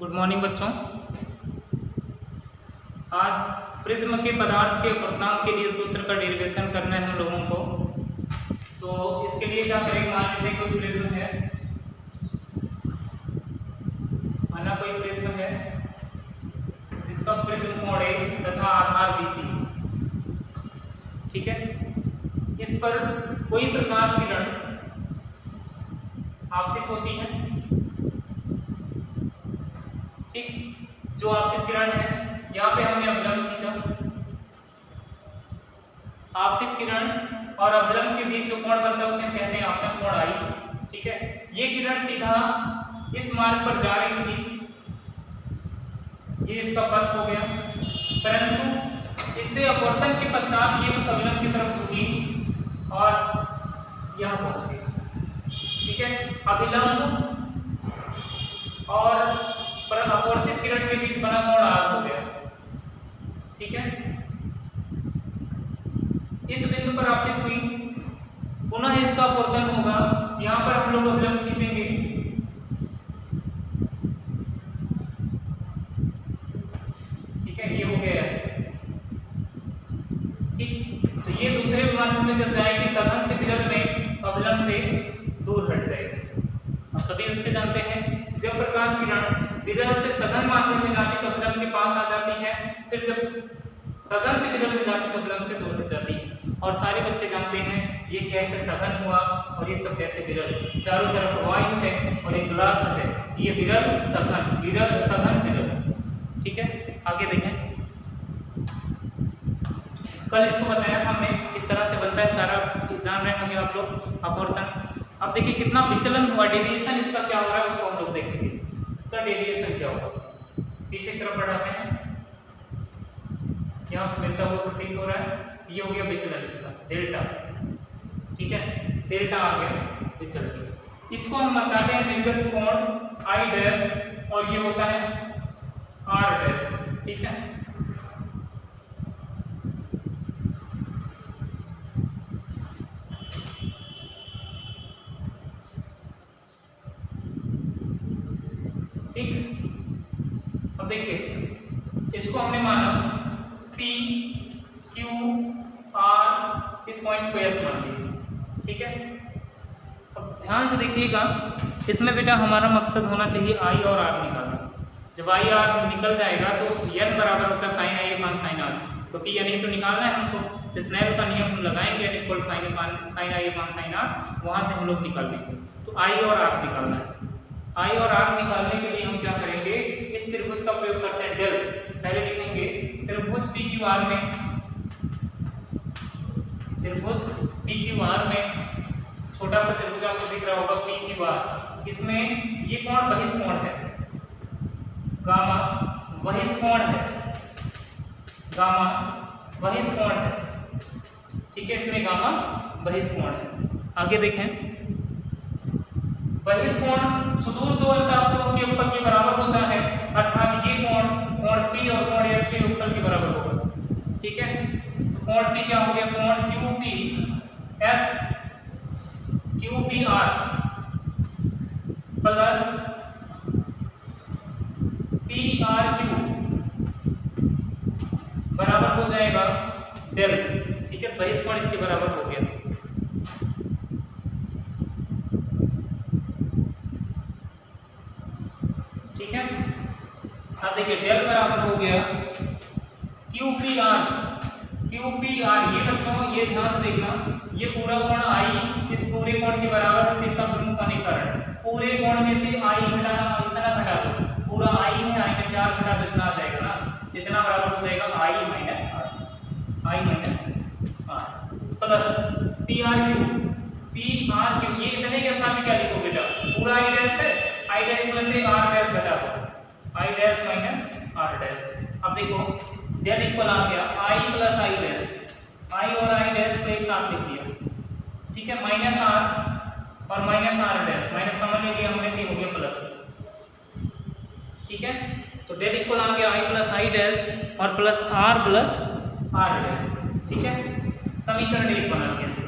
Good morning बच्चों। आज prism के पदार्थ के अपवर्तनांक के लिए सूत्र का डेरिवेशन करना है हम लोगों को। तो इसके लिए क्या करेंगे, मान लेते हैं कोई प्रिज्म है, माना कोई प्रिज्म है जिसका प्रिज्म कोण A तथा आधार BC, ठीक है। इस पर कोई प्रकाश किरण आपतित होती है, ठीक। जो आपतित किरण है, यहाँ पे हमने अवलंब खींचा, आपतित किरण और अवलंब के बीच जो कोण बनता है उसे कहते हैं आपतन कोण I, ठीक है। ये किरण सीधा इस मार्ग पर जा रही थी, ये इसका पथ हो गया, परंतु इससे अपवर्तन के पश्चात ये कुछ अवलंब की तरफ झुकी और यहाँ पहुंच गई, ठीक है। अभिलंब और अपवर्तित किरण के बीच बना कोण R हो गया, ठीक है। इस बिंदु पर आपतित हुई, पुनः इसका अपवर्तन होगा, यहाँ पर हम लोग अवलंब खींचेंगे, ठीक है। ये हो गया S, ठीक। तो ये दूसरे माध्यम में जब जाएगी सघन से विरल में अवलंब से दूर हट जाएगी। अब सभी बच्चे जानते हैं जब प्रकाश किरण विरल से सघन माध्यम में जाती तो अवलंब के पास आ जाती है, फिर जब सघन से विरल में जाती तो अवलंब से दूर हट जाती है। और सारे बच्चे जानते हैं ये कैसे सघन हुआ और ये सब कैसे विरल। चारों तरफ वायु है और एक ग्लास है, ये विरल सघन विरल, ठीक है। आगे देखें, कल इसको बताया था हमने किस तरह से बनता है, सारा जान रहे होंगे आप लोग अपवर्तन। अब देखिए कितना विचलन हुआ, डेविएशन इसका क्या हो रहा है उसको हम लोग देखेंगे। इसका डेविएशन क्या होगा, पीछे की तरफ बढ़ाते हैं, यहाँ मिलता हुआ प्रतीत हो रहा है, ये हो गया विचलन इसका डेल्टा, ठीक है। डेल्टा आ गया विचलन, इसको हम बताते हैं निर्गत कोण I डैश और ये होता है R डैश, ठीक है। ठीक, अब देखिए इसको हमने माना P Q R, इस पॉइंट को S मान लिया, ठीक है। अब ध्यान से देखिएगा, इसमें बेटा हमारा मकसद होना चाहिए I और R निकालना। जब I R निकल जाएगा तो N बराबर होता है sin I upon sin R, क्योंकि N ही तो निकालना है हमको। तो स्नेल का नियम हम लगाएंगे, N equal sin I upon sin R, वहाँ से हम लोग निकाल लेंगे। तो I और R निकालना है। I और R निकालने के लिए हम क्या करेंगे, इस त्रिभुज का प्रयोग करते हैं डेल। पहले लिखेंगे त्रिभुज PQR में, छोटा सा त्रिभुज आपको दिख रहा होगा PQR, इसमें ये कोण बहिष्कोण है, गामा बहिष्कोण है, ठीक है। इसमें गामा बहिष्कोण है। आगे देखें, बहिष्कोण सुदूर दो अंतःकोणों के योगफल के बराबर होता है, अर्थात ये कोण P और कोण S के योगफल के बराबर होगा, ठीक है। तो कोण P क्या हो गया, कोण QPR प्लस PRQ बराबर हो जाएगा डेल, ठीक है। बहिष्कोण इसके बराबर हो गया, ठीक है। अब देखिए डेल बराबर हो गया QPR, ये बच्चों ये ध्यान से देखना, ये पूरा कोण I इस पूरे कोण के बराबर है, शीर्षक प्रमुख होने के कारण पूरे कोण में से I इतना घटा दो, पूरा I है, I में से R घटा दो, इतना आ जाएगा ना, इतना बराबर हो जाएगा I minus R plus PRQ, ये इतने के स्थान में क्या लिखो बेटा, पूरा I डैश है, I डैश में से R डैश घटा दो, I dash minus R dash. अब देखो डेल इक्वल आ गया I plus I dash, I और I डैश को एक साथ लिख दिया, ठीक है। माइनस R और minus R dash, minus common ले लिया हमने, ये हो गया प्लस, ठीक है। तो डेल इक्वल आ गया I प्लस I डैश और plus R plus R dash, ठीक है। समीकरण 1 बना लिया इसको,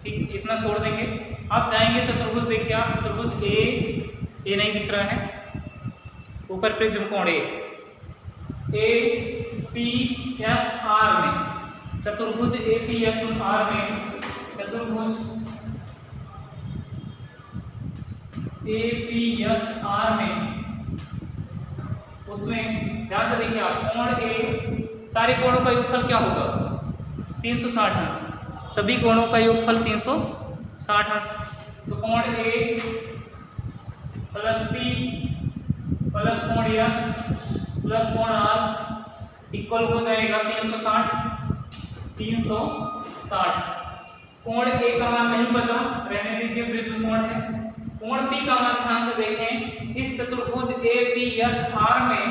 ठीक, इतना छोड़ देंगे। अब जाएंगे चतुर्भुज, देखिए आप चतुर्भुज ए नहीं दिख रहा है, ऊपर प्रिज्म कोण ए पी एस आर में, चतुर्भुज ए पी एस आर में, चतुर्भुज ए पी एस आर में, उसमें ध्यान से देखिए आप, कोण ए, सारे कोणों का योगफल क्या होगा 360 अंश, सभी कोणों का योगफल 360 अंश। तो कोण ए प्लस बी प्लस कोण एस प्लस कोण आर इक्वल हो जाएगा 360। कोण ए का मान नहीं पता, रहने दीजिए, प्रिज्म कोण है। कोण पी का मान ध्यान से देखें, इस चतुर्भुज ए पी एस आर में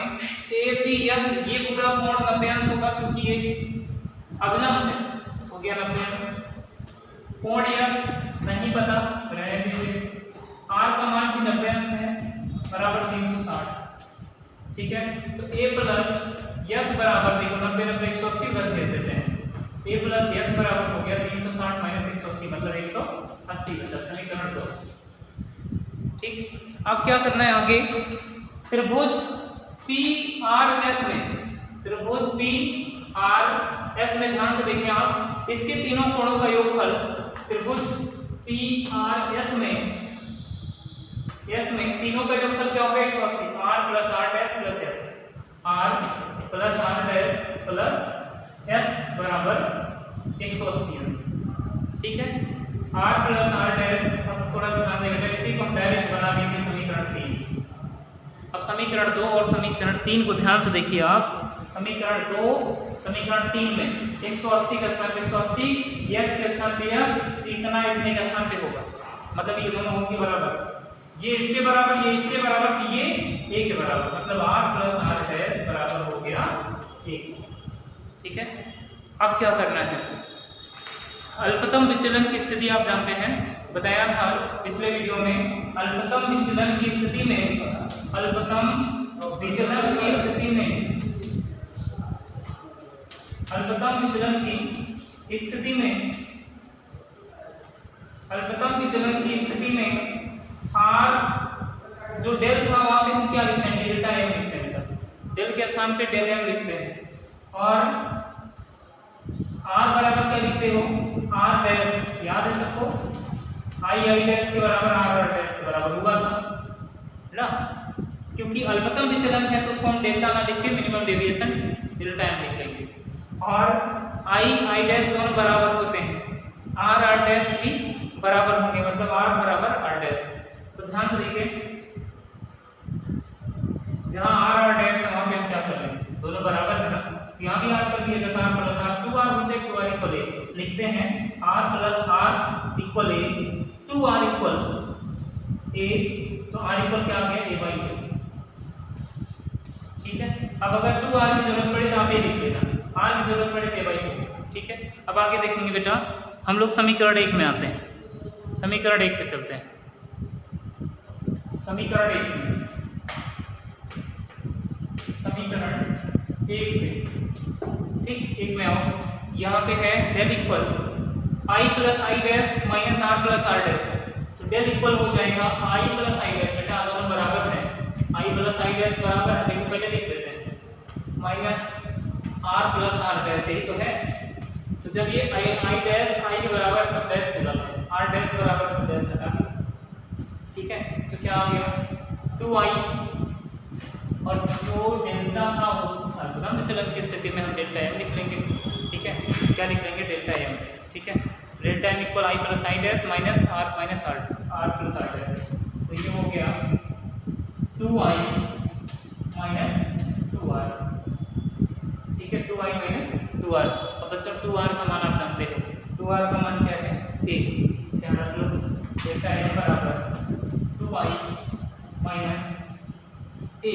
ए पी एस ये पूरा कोण 90 अंश होगा क्योंकि ये अभिलंब है, हो गया 90 अंश। कोण एस नहीं पता, रहने दीजिए, आर का मान भी 90 अंश है, बराबर 360। ठीक है, तो a प्लस यस बराबर, देखो 90 90 180 उधर भेज देते हैं, a प्लस यस बराबर हो गया 360 माइनस 180 मतलब 180। अच्छा, समीकरण 2। ठीक, अब क्या करना है आगे, त्रिभुज पी आर एस में, त्रिभुज पी आर एस में ध्यान से देखिए आप, इसके तीनों कोणों का योगफल, त्रिभुज पी आर एस में तीनों का योगफल क्या होगा 180, R plus R dash plus S, R plus R dash plus S बराबर 180 अंश। ठीक है, आर प्लस आर डैश, अब थोड़ा सा ध्यान देना, इसी को डायरेक्ट बना देंगे समीकरण 3। अब समीकरण 2 और समीकरण 3 को ध्यान से देखिए आप, समीकरण 2 समीकरण 3 में 180 का स्थान पे 180, यस के स्थान पे यस, इतना इतने का स्थान पे होगा, मतलब ये दोनों होंगे बराबर, ये इसके बराबर, ये इसके बराबर, ये a के बराबर, मतलब r प्लस आर डैश बराबर हो गया 1। ठीक है, अब क्या करना है, अल्पतम विचलन की स्थिति आप जानते हैं, बताया था पिछले वीडियो में, अल्पतम विचलन की स्थिति में, अल्पतम विचलन की स्थिति में, अल्पतम विचलन की स्थिति में, अल्पतम विचलन की स्थिति में आर जो डेल था वहां पे हम क्या लिखते हैं, डेल्टा एम लिखते हैं, डेल के स्थान पे डेल एम लिखते हैं, और आर बराबर क्या लिखते हो, आर डैश, याद है सबको, आई डैश के बराबर आर डैश के बराबर हुआ था ना, क्योंकि अल्पतम विचलन है तो उसको हम डेल्टा ना लिख के मिनिमम डेविएशन डेल्टा एम लिख लेंगे, और आई डैश दोनों बराबर होते हैं, आर डैश भी बराबर होंगे, मतलब आर बराबर आर डैश। तो ध्यान से देखिए, जहां आर डैश है वहां पे हम क्या कर लें, दोनों बराबर है ना, तो यहाँ भी आर कर दिया जाता है, प्लस आर, 2r हो जाए, 2r इक्वल ए, लिखते हैं r plus R equal A, 2r equal A, तो r इक्वल क्या आ गया, a बाई ए। ठीक है, अब अगर 2r की जरूरत पड़े तो आप ए लिख लेना, r की जरूरत पड़े तो a बाई ए। ठीक है, अब आगे देखेंगे बेटा, हम लोग समीकरण 1 में आते हैं, समीकरण 1 पे चलते हैं, समीकरण 1 में, समीकरण 1 से, ठीक, 1 में आओ, यहाँ पे है del equal I plus I dash minus R plus R dash, तो डेल इक्वल हो जाएगा आई प्लस आई डैश, बेटा दोनों बराबर है, आई प्लस आई डैश बराबर है, देखो पहले लिख देते हैं, minus R plus R dash, यही तो है, तो जब ये आई डैश आई के बराबर है तब डैश निकालना है, आर डैश बराबर तो डैश हटा दें। ठीक है, तो क्या आ गया 2i, और जो डेल्टा था वो अल्पतम विचलन की स्थिति में हम डेल्टा एम लिख लेंगे। ठीक है, क्या लिख लेंगे, डेल्टा एम। ठीक है, delta M equal I plus I dash minus R plus R dash, तो ये हो गया 2i माइनस 2r। ठीक है, 2i माइनस 2r। अब बच्चों 2r का मान आप जानते हो, 2r का मान क्या है, a, ध्यान रख लो, डेल्टा एम बराबर 2i माइनस a,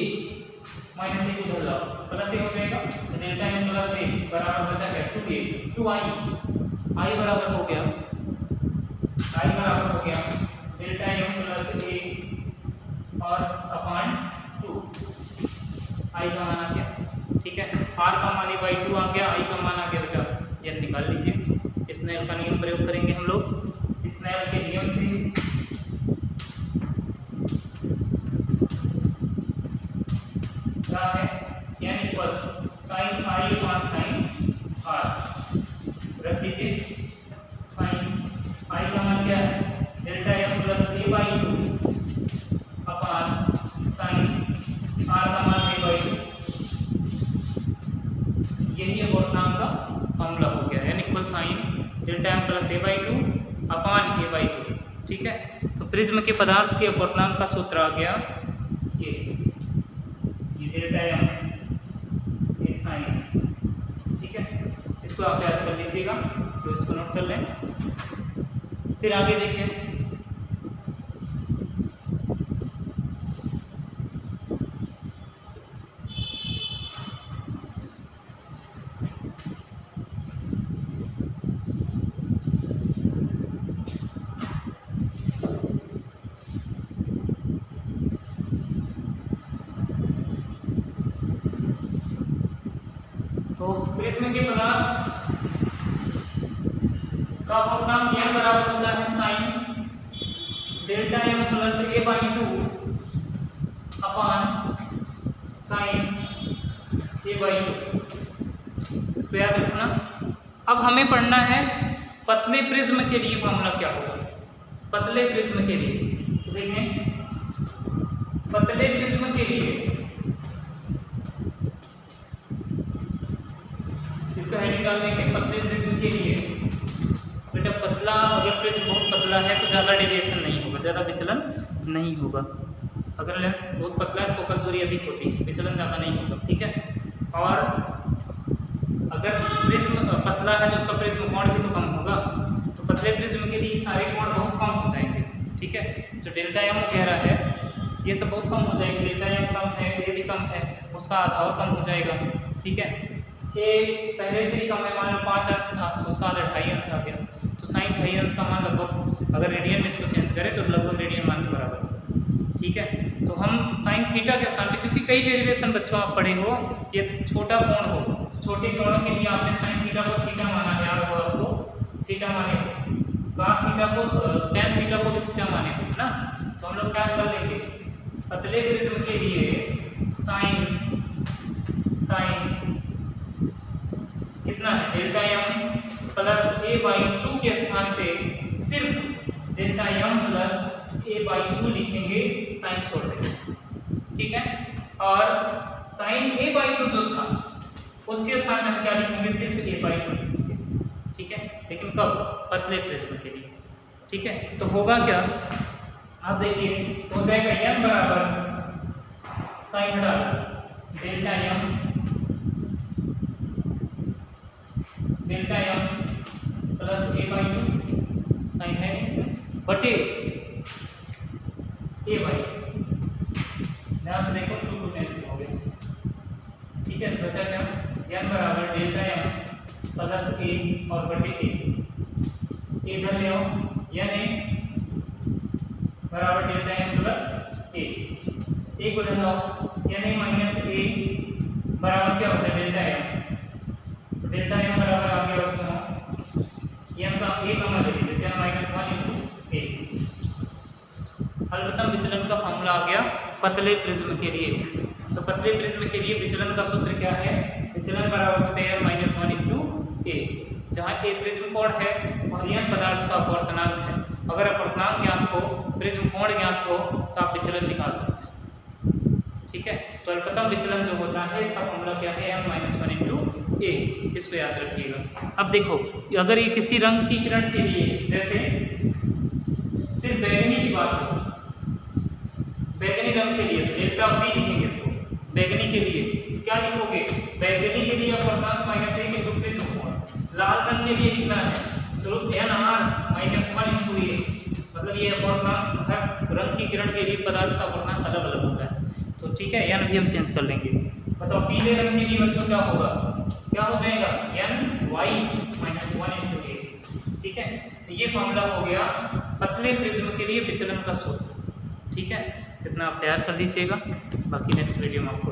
माइनस ए को उधर लाओ, प्लस ए हो जाएगा, तो डेल्टा एम प्लस ए बराबर बचा क्या 2a, 2i, i बराबर हो गया, i बराबर हो गया डेल्टा एम प्लस ए और अपान 2, i का मान आ गया। ठीक है, r का मान a बाई 2 आ गया, i का मान आ गया, बेटा ये निकाल लीजिए, स्नेल का नियम प्रयोग करेंगे हम लोग, स्नेल के नियम से क्या है, n equal sine I upon sine R. रख लीजिए साइन आई का मान क्या है, delta m plus a by 2 upon sine R का मान a बाई 2। यही अपोर्तनांक का फॉर्मूला हो गया, n equal sine delta m plus a by 2 upon a by 2। ठीक है, तो प्रिज्म के पदार्थ के अपोर्तनांक का सूत्र आ गया ये डेल्टा m ए साइन। ठीक है, इसको आप याद कर लीजिएगा, तो इसको नोट कर लें। फिर आगे देखिए, तो प्रिज्म के पदार्थ का अपोर्तनांक यह बराबर होता है sine delta m plus a by 2 upon sign a by 2। इसको याद रखना। अब हमें पढ़ना है पतले प्रिज्म के लिए फॉर्मूला क्या होगा। पतले प्रिज्म के लिए तो देखें, पतले प्रिज्म के लिए इसका हेडिंग डाल देंगे, पतले प्रिज्म के लिए। बेटा पतला, अगर प्रिज्म बहुत पतला है तो ज़्यादा डेविएशन नहीं होगा, ज़्यादा विचलन नहीं होगा। अगर लेंस बहुत पतला है तो फोकस दूरी अधिक होती है, विचलन ज़्यादा नहीं होगा। ठीक है, और अगर प्रिज्म पतला है तो उसका प्रिज्म कोण भी तो कम होगा। तो पतले प्रिज्म के लिए सारे कोण बहुत कम हो जाएंगे। ठीक है, जो डेल्टा m वगैरह है ये सब बहुत कम हो जाएंगे। डेल्टा m कम है, ये भी कम है, उसका आधा और कम हो जाएगा। ठीक है, ये पहले से ही कम है, मान लो 5 अंश था, उसका आधा 2.5 अंश आ गया। तो साइन 2.5 अंश का मान लगभग, अगर रेडियन में इसको चेंज करें तो लगभग रेडियन मान के बराबर होगा। ठीक है, तो हम साइन थीटा के स्थान पे, क्योंकि कई डेरिवेशन बच्चों आप पढ़े हो, ये छोटा कोण हो, छोटे कोणों के लिए आपने साइन थीटा को थीटा माना है, याद हो आपको, थीटा माने हो, कास थीटा को टेन थीटा को भी थीटा माने हो ना। तो हम लोग क्या कर लेंगे, पतले प्रिज्म के लिए साइन कितना है, delta m plus a by 2 के स्थान पे सिर्फ delta m plus a by 2 लिखेंगे, साइन छोड़ देंगे। ठीक है, और साइन a बाई 2 जो था उसके स्थान में क्या लिखेंगे, सिर्फ a बाई 2 लिखेंगे। ठीक है, लेकिन कब, पतले प्रिज्म के लिए। ठीक है, तो होगा क्या, आप देखिए, हो जाएगा m बराबर साइन हटा delta m plus a by 2, sine है नहीं इसमें, बटे a बाई, ध्यान से देखो 2 कैंसिल हो गया। ठीक है, बचा क्या, n बराबर डेल्टा m प्लस a और बटे a इधर ले आओ, यानी बराबर डेल्टा m प्लस a को इधर लाओ, यानी माइनस a बराबर क्या होता है, डेल्टा m। डेल्टा m बराबर आ गया बच्चों, m का a का मान ले लीजिए, -1 × a। अलप्रथम विचलन का फॉर्मूला आ गया पतले प्रिज्म के लिए। तो पतले प्रिज्म के लिए विचलन का सूत्र क्या है, विचलन बराबर होते हैं -1 × a, जहाँ a प्रिज्म कोण है और n पदार्थ का अपोर्तनांक है। अगर अपोर्तनांक ज्ञात हो, प्रिज्म कोण ज्ञात हो, तो आप विचलन निकाल सकते हैं। ठीक है, तो अलप्रथम विचलन जो होता है इसका फॉर्मूला क्या है, m-1 × a, इसको याद रखिएगा। अब देखो, अगर ये किसी रंग की किरण के लिए, जैसे सिर्फ बैगनी की बात हो, बैगनी रंग के लिए तो डेल्टा b लिखेंगे इसको, बैगनी के लिए तो क्या लिखोगे, बैगनी के लिए अपोर्तनांक -1 × प्रिज्म कोण। लाल रंग के लिए लिखना है तो nr-1 × a, मतलब ये अपोर्तनांक हर रंग की किरण के लिए पदार्थ का अपोर्तनांक अलग अलग होता है। तो ठीक है, n भी हम चेंज कर लेंगे। बताओ पीले रंग के लिए बच्चों क्या होगा, क्या हो जाएगा, ny-1 × a। ठीक है, तो ये फॉर्मूला हो गया पतले प्रिज्म के लिए विचलन का सूत्र। ठीक है, जितना आप तैयार कर लीजिएगा, बाकी नेक्स्ट वीडियो में आपको